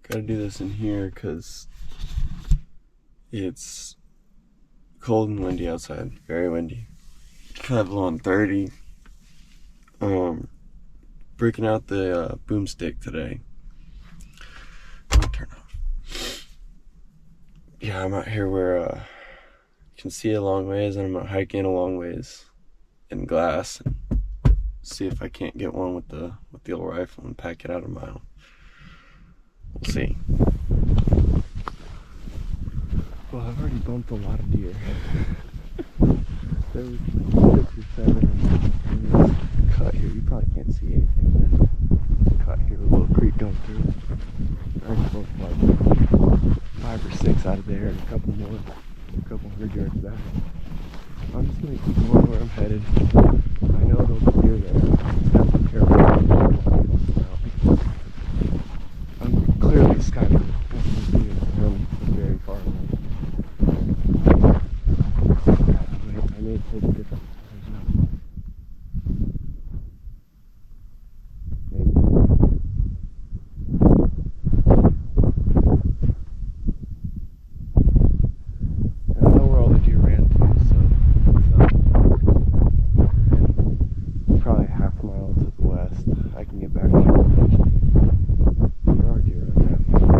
Gotta do this in here because it's cold and windy outside. Very windy. Kind of blowing 30. Breaking out the boomstick today. Turn off. Yeah, I'm out here where you can see a long ways, and I'm out hiking a long ways in glass. And see if I can't get one with the old rifle and pack it out a mile. We'll see. Well, I've already bumped a lot of deer. There was 6 or 7 in this cut here. You probably can't see anything. Cut here, a little creek going through. I already bumped like 5 or 6 out of there, and a couple more, a couple hundred yards back. I'm just gonna keep going where I'm headed. I know there'll be deer there. I just have to be careful. I'm clearly scouting. I'm very far away. I may take a different. I can get back to it eventually. There are deer right now.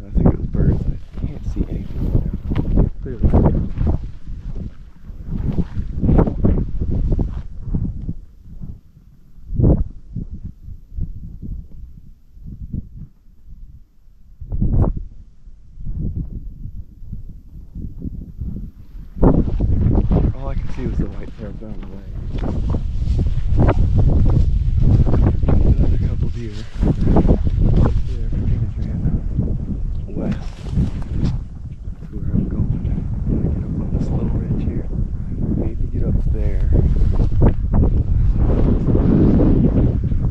I think it was birds. I can't see anything right now. Clearly. All I could see was the white tail down the way. Another couple deer. There, everything ran west to where I'm going. I'm gonna get up on this little ridge here. Maybe get up there.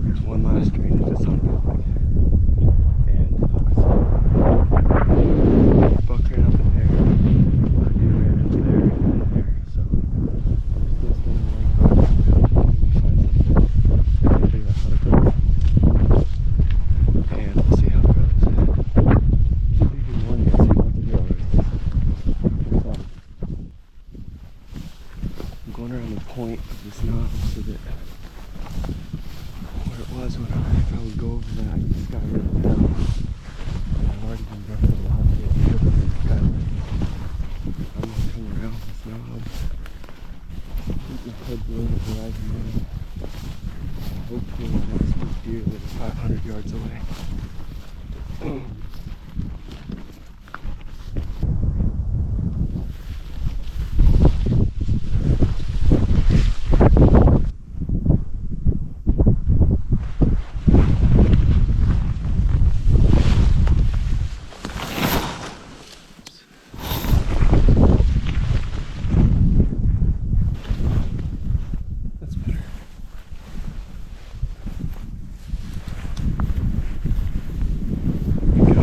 There's one last drainage that's on public. And buck ran up in there. A deer ran into there and in there. So I'm still spending more time maybe find something. Figure out how to cook. And we'll see how it goes. Should be a good morning. I see lots of deer already. I'm going around the point of this knob so that where it was when if I would go over that, I could sky really down. I've already been running a lot of deer over the skyline. I'm going to come around this knob. Keep my head below the horizon line. Hopefully the next big deer lives 500 yards away. That's better. There we go.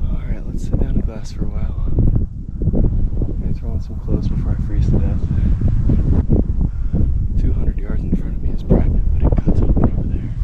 Alright, let's sit down in glass for a while. I'm gonna throw on some clothes before I freeze to death. 200 yards in front of me is private, but it cuts open over there.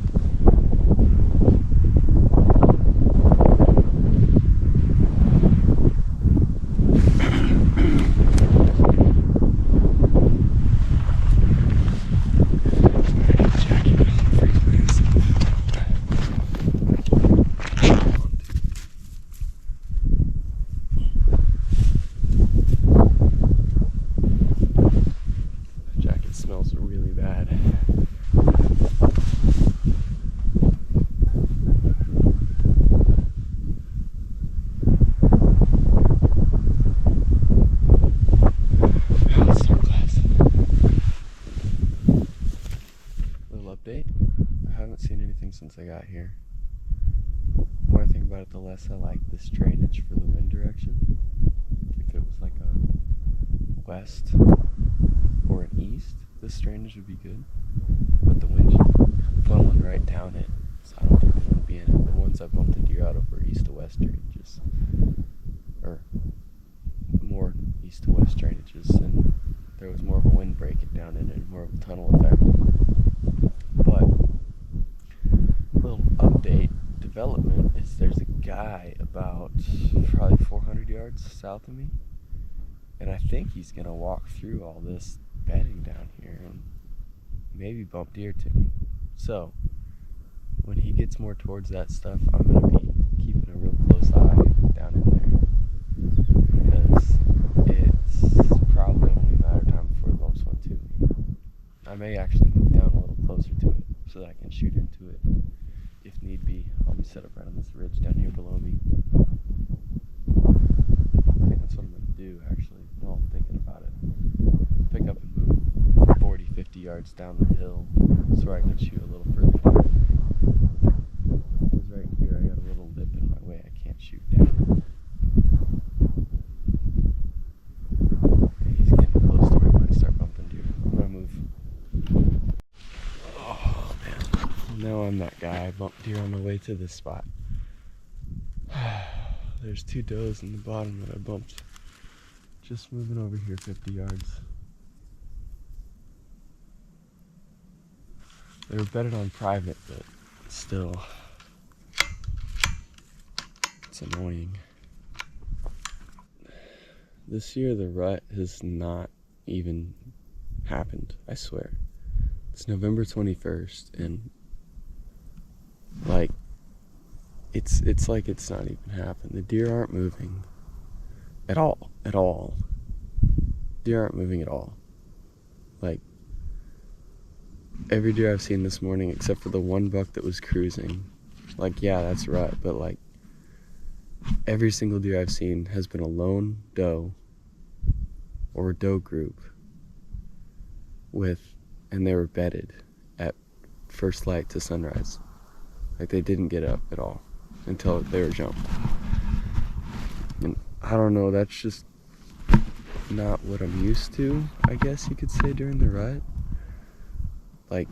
Jacket smells really bad. Let's start class. Little update. I haven't seen anything since I got here. The more I think about it, the less I like this drainage for the wind direction. If it was like a west or an east, this drainage would be good. But the wind's funneling right down it, so I don't think they want to be in it. The ones I bumped the deer out of were east to west drainages. Or more east to west break it down into more of a tunnel effect. But little update development is there's a guy about probably 400 yards south of me, and I think he's gonna walk through all this bedding down here and maybe bump deer to me. So when he gets more towards that stuff, I'm gonna be keeping a real close eye down in there, because it's probably only a matter of time before he bumps one to me. I may actually move down a little closer to it so that I can shoot into it if need be. I'll be set up right on this ridge down here below me. I think that's what I'm going to do, actually, while I'm thinking about it. Pick up and move 40, 50 yards down the hill so I can shoot a little further down. Because right here I got a little lip in my way. I can't shoot down. Yeah, he's getting close to where he might start bumping deer. I'm going to move. Oh, man. Now I'm that guy. I bumped deer on the way to this spot. There's 2 does in the bottom that I bumped. Just moving over here 50 yards. They were bedded on private, but still, it's annoying. This year the rut has not even happened, I swear. It's November 21st, and like, it's like it's not even happened. The deer aren't moving at all. Deer aren't moving at all. Like, every deer I've seen this morning, except for the one buck that was cruising, like, yeah, that's rut, but like, every single deer I've seen has been a lone doe or a doe group and they were bedded at first light to sunrise. Like, they didn't get up at all until they were jumped. And I don't know, that's just not what I'm used to, I guess you could say, during the rut. Like,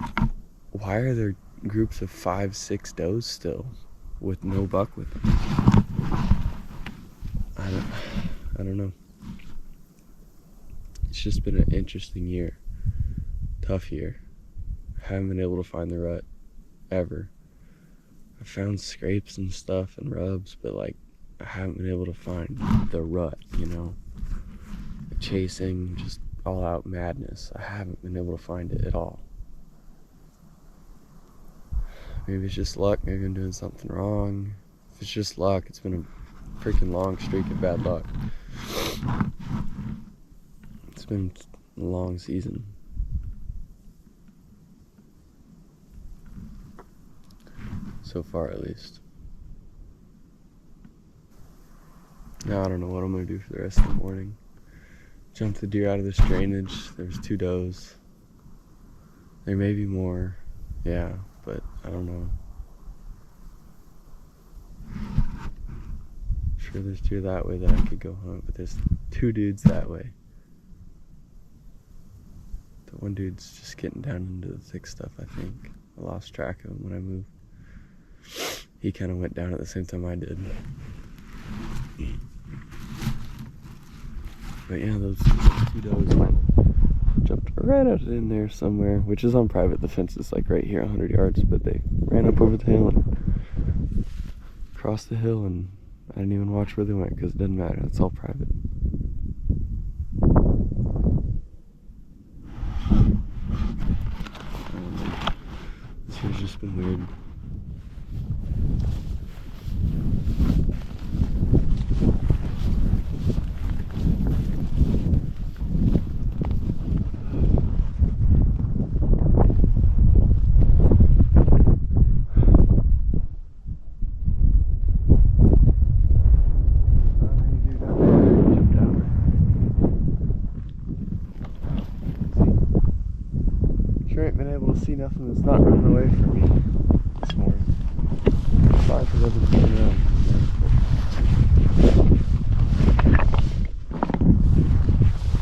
why are there groups of 5, 6 does still with no buck with them? I don't know. It's just been an interesting year. Tough year. I haven't been able to find the rut ever. I found scrapes and stuff and rubs, but like, I haven't been able to find the rut, you know? Chasing, just all out madness. I haven't been able to find it at all. Maybe it's just luck, maybe I'm doing something wrong. If it's just luck, it's been a freaking long streak of bad luck. It's been a long season. So far, at least. Now I don't know what I'm gonna do for the rest of the morning. Jump the deer out of this drainage. There's 2 does. There may be more, yeah, but I don't know. I'm sure there's deer that way that I could go hunt, but there's 2 dudes that way. The one dude's just getting down into the thick stuff, I think. I lost track of him when I moved. He kind of went down at the same time I did. But yeah, those 2 does jumped right out in there somewhere, which is on private. The fence is like right here, 100 yards, but they ran up over the hill and across the hill, and I didn't even watch where they went because it doesn't matter. It's all private. This year's just been weird. Sure ain't been able to see nothing that's not running away from me this morning. Sorry because I've been turning around.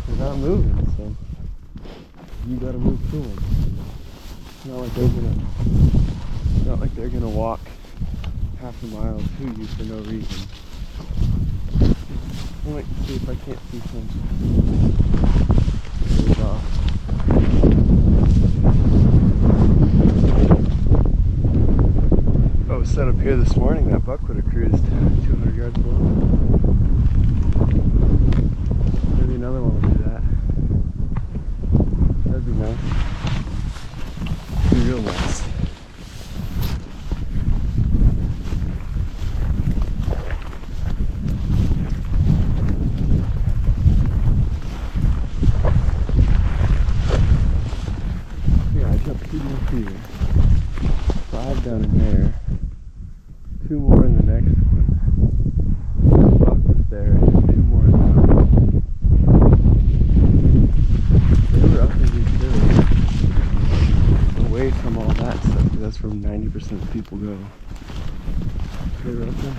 They're not moving, so you gotta move to them. It's not like they're gonna walk half a mile to you for no reason. I'll wait and see if I can't see some. Off. Oh, it was set up here this morning. That buck would have cruised 200 yards below. Maybe another one will do that. That'd be nice. Be real nice. Yeah, I jumped 2 more here. 5 down in there. 2 more in the next one. That buck was there, and 2 more in the other one. They were up in these hills, away from all that stuff, 'cause that's where 90% of people go. They were up in here.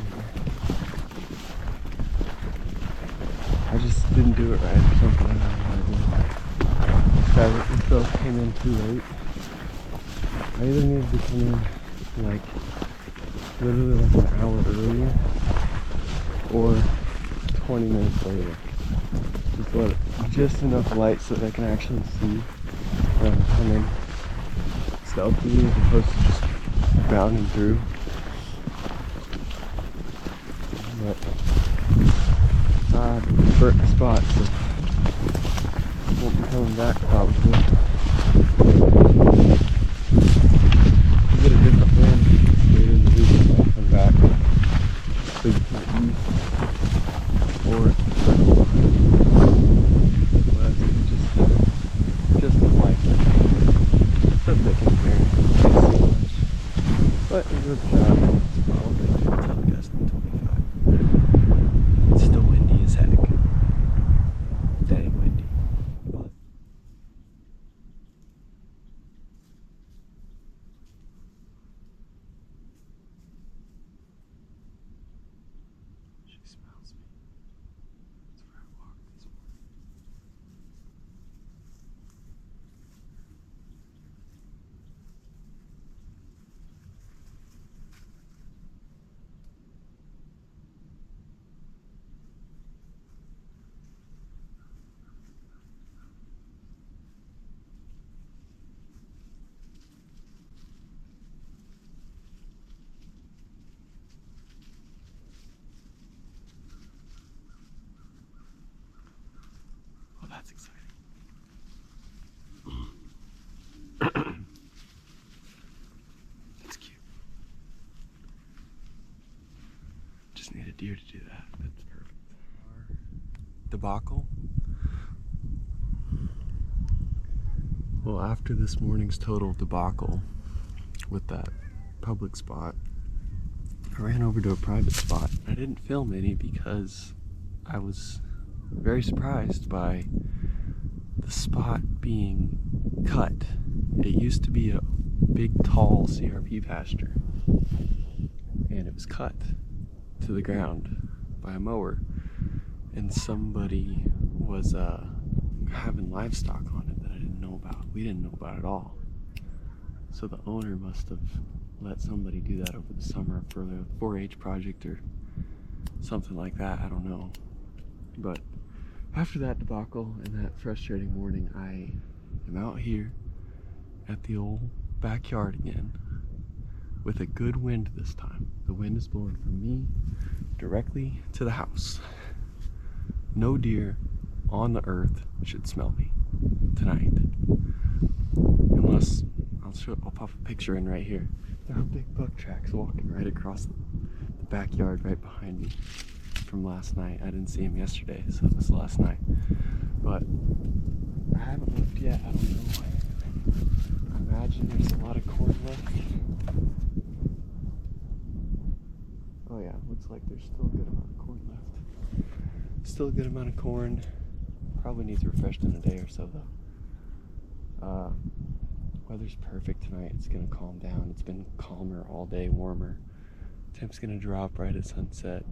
I just didn't do it right or something. I don't know what I did. This guy himself came in too late. I either needed to come in like literally like an hour earlier or 20 minutes later. Just let it, just enough light so that I can actually see when I'm coming stealthily as opposed to just bounding through. But burnt the spot, so won't be coming back probably. Get a different wind later in the week when I come back. So you can't east or circle behind. But just the light. So thick in here. Can't see much. But it's worth a shot. I'll take it until the gust in 25. It's still windy as heck. Dang windy. But she smells me. That's where I walked this morning. Well, that's exciting. That's cute. Just need a deer to do that. That's perfect. Debacle. Well, after this morning's total debacle with that public spot, I ran over to a private spot. I didn't film any because I was very surprised by the spot being cut. It used to be a big, tall CRP pasture, and it was cut to the ground by a mower, and somebody was having livestock on it that I didn't know about. We didn't know about at all. So the owner must have let somebody do that over the summer for the 4-H project or something like that. I don't know. But after that debacle and that frustrating morning, I am out here at the old backyard again with a good wind this time. The wind is blowing from me directly to the house. No deer on the earth should smell me tonight. Unless, I'll pop a picture in right here. There are big buck tracks walking right across the backyard right behind me from last night. I didn't see him yesterday, so it was last night. But I haven't looked yet. I don't know. I imagine there's a lot of corn left. Oh yeah, looks like there's still a good amount of corn left. Still a good amount of corn. Probably needs refreshed in a day or so though. Weather's perfect tonight. It's gonna calm down. It's been calmer all day, warmer. Temp's gonna drop right at sunset.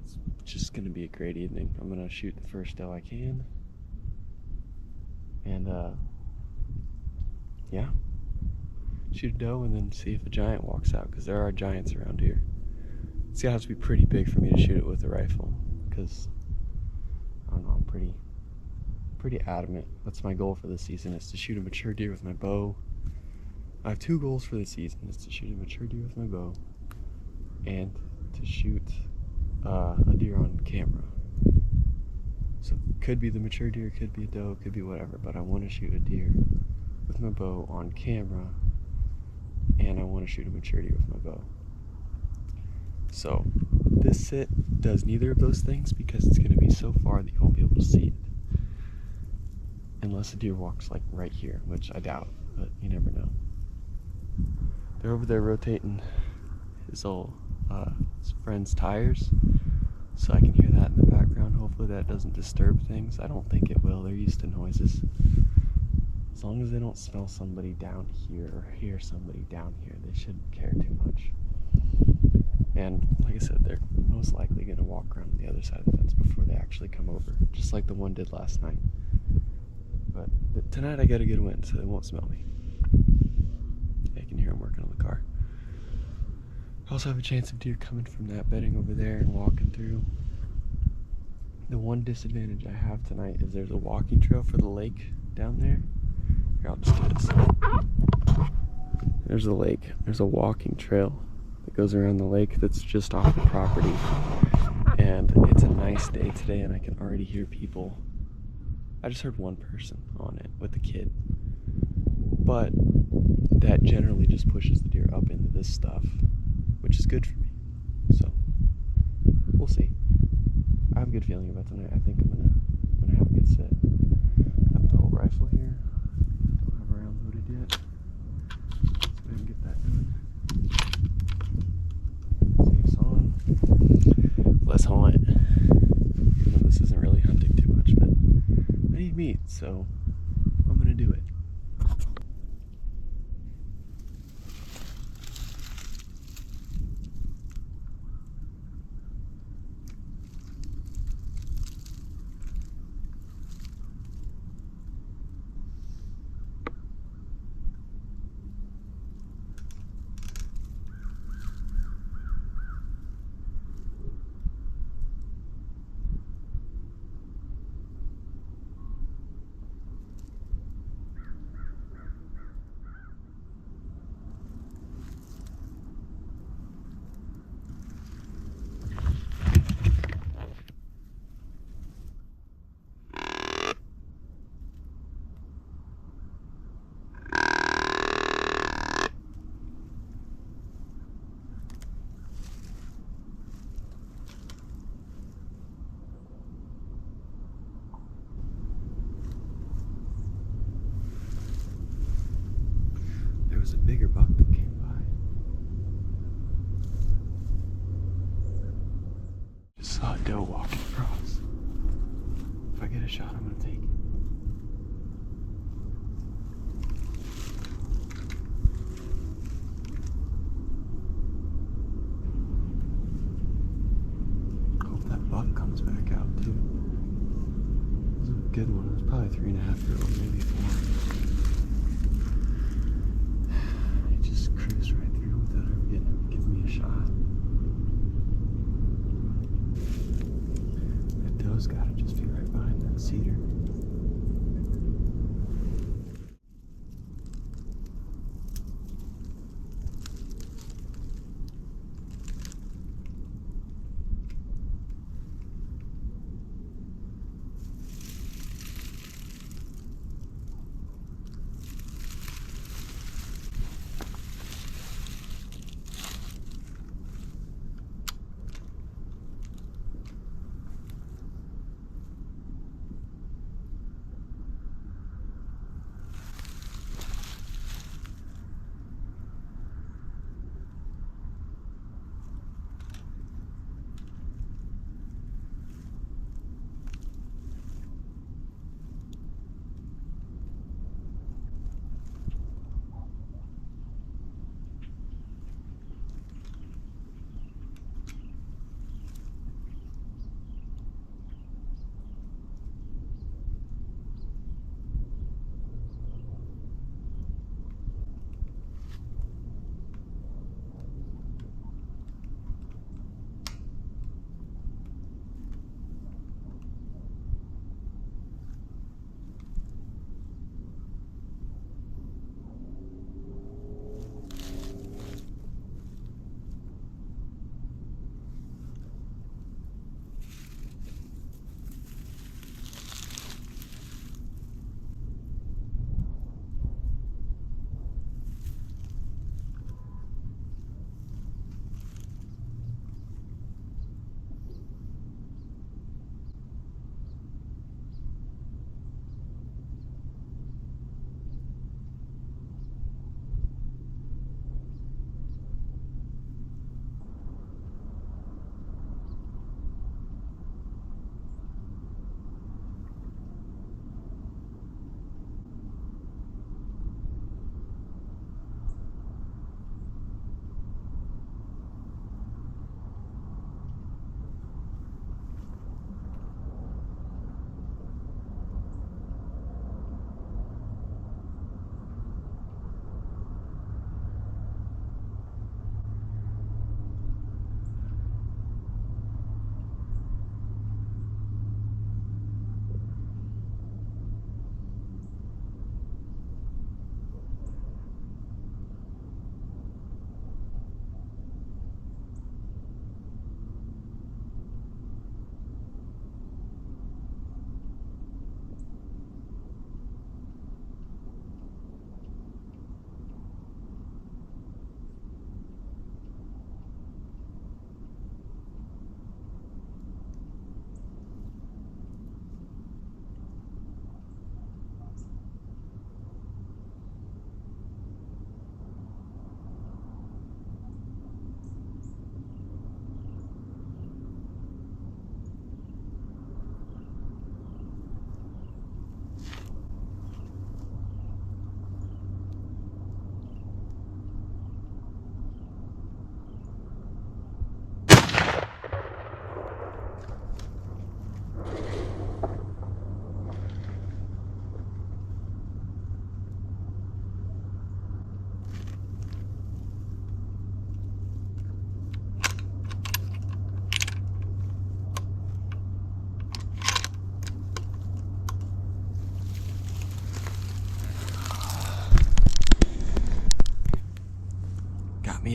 It's just gonna be a great evening. I'm gonna shoot the first doe I can. And yeah. Shoot a doe and then see if a giant walks out, because there are giants around here. It's gonna have to be pretty big for me to shoot it with a rifle, because I don't know, I'm pretty pretty adamant. That's my goal for this season, is to shoot a mature deer with my bow. I have 2 goals for the season, is to shoot a mature deer with my bow and to shoot a deer on camera. So it could be the mature deer, could be a doe, could be whatever, but I want to shoot a deer with my bow on camera, and I want to shoot a mature deer with my bow. So this sit does neither of those things because it's going to be so far that you won't be able to see it. Unless a deer walks like right here, which I doubt, but you never know. They're over there rotating his friend's tires, so I can hear that in the background. Hopefully that doesn't disturb things. I don't think it will. They're used to noises. As long as they don't smell somebody down here or hear somebody down here, they shouldn't care too much. And like I said, they're most likely going to walk around the other side of the fence before they actually come over, just like the one did last night. But tonight I got a good wind, so they won't smell me. I can hear them working on the car. I also have a chance of deer coming from that bedding over there and walking through. The one disadvantage I have tonight is there's a walking trail for the lake down there. Here, I'll just do this. There's a lake. There's a walking trail that goes around the lake that's just off the property. And it's a nice day today, and I can already hear people. I just heard one person on it with a kid. But that generally just pushes the deer up into this stuff, which is good for me. So we'll see. I have a good feeling about tonight. I think I'm gonna have a good sit. I have the whole rifle here. Don't have a round loaded yet. So I can get that done. Safe's on. Let's hunt. Even though this isn't really hunting too much, but I need meat, so I'm gonna do it. Was a bigger buck that came by. Just saw a doe walking across. If I get a shot, I'm gonna take it. Hope that buck comes back out too. It was a good one. It was probably 3.5-year-old, maybe 4. Cruise right through without ever giving me a shot. That doe's gotta just be right behind that cedar.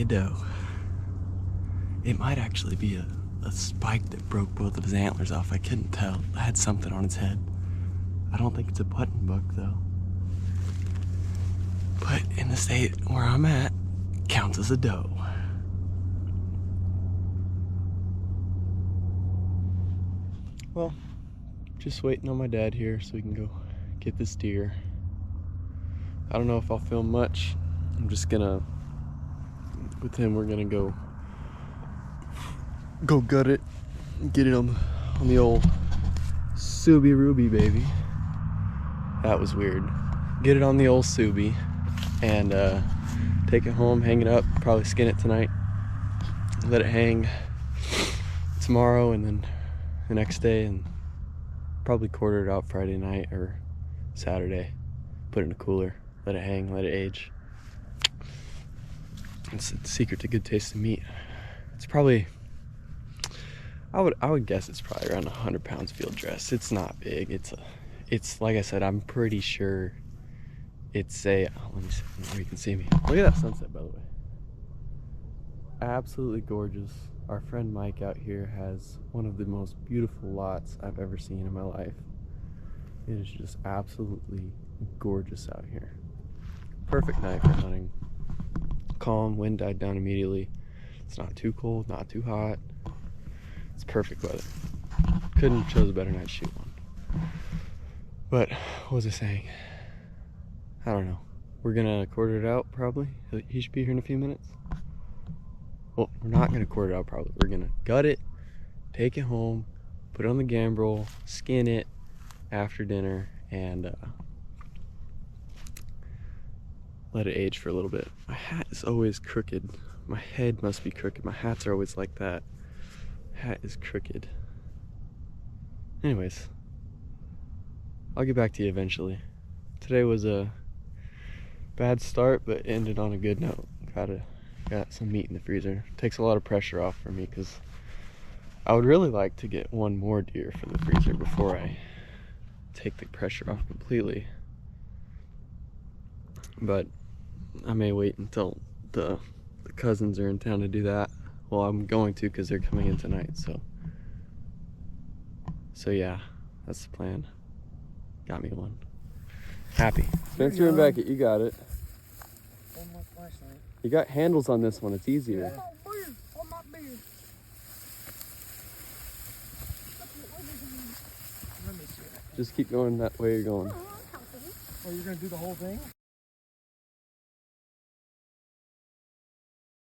me a doe. It might actually be a spike that broke both of his antlers off. I couldn't tell. It had something on its head. I don't think it's a button buck though. But in the state where I'm at, counts as a doe. Well, just waiting on my dad here so we can go get this deer. I don't know if I'll film much. I'm just gonna, with him, we're gonna go gut it, get it on the old Subi Ruby, baby. That was weird. Get it on the old Subi and take it home, hang it up, probably skin it tonight, let it hang tomorrow and then the next day, and probably quarter it out Friday night or Saturday. Put it in a cooler, let it hang, let it age. It's the secret to good tasting meat. It's probably, I would guess it's probably around 100 pounds field dress. It's not big. It's like I said, I'm pretty sure it's a, let me see where you can see me. Look at that sunset, by the way. Absolutely gorgeous. Our friend Mike out here has one of the most beautiful lots I've ever seen in my life. It is just absolutely gorgeous out here. Perfect night for hunting. Calm, wind died down immediately. It's not too cold, not too hot. It's perfect weather. Couldn't have chose a better night to shoot one. But what was I saying? I don't know. We're gonna quarter it out probably. He should be here in a few minutes. Well, we're not gonna quarter it out probably. We're gonna gut it, take it home, put it on the gambrel, skin it after dinner, and let it age for a little bit. My hat is always crooked. My head must be crooked. My hats are always like that. Hat is crooked. Anyways, I'll get back to you eventually. Today was a bad start, but ended on a good note. Got some meat in the freezer. Takes a lot of pressure off for me because I would really like to get one more deer from the freezer before I take the pressure off completely. But I may wait until the cousins are in town to do that. Well, I'm going to because they're coming in tonight, so yeah, that's the plan. Got me one. Happy. Spencer and Beckett, you got it. You got handles on this one, it's easier. Just keep going that way you're going. Oh, you're gonna do the whole thing?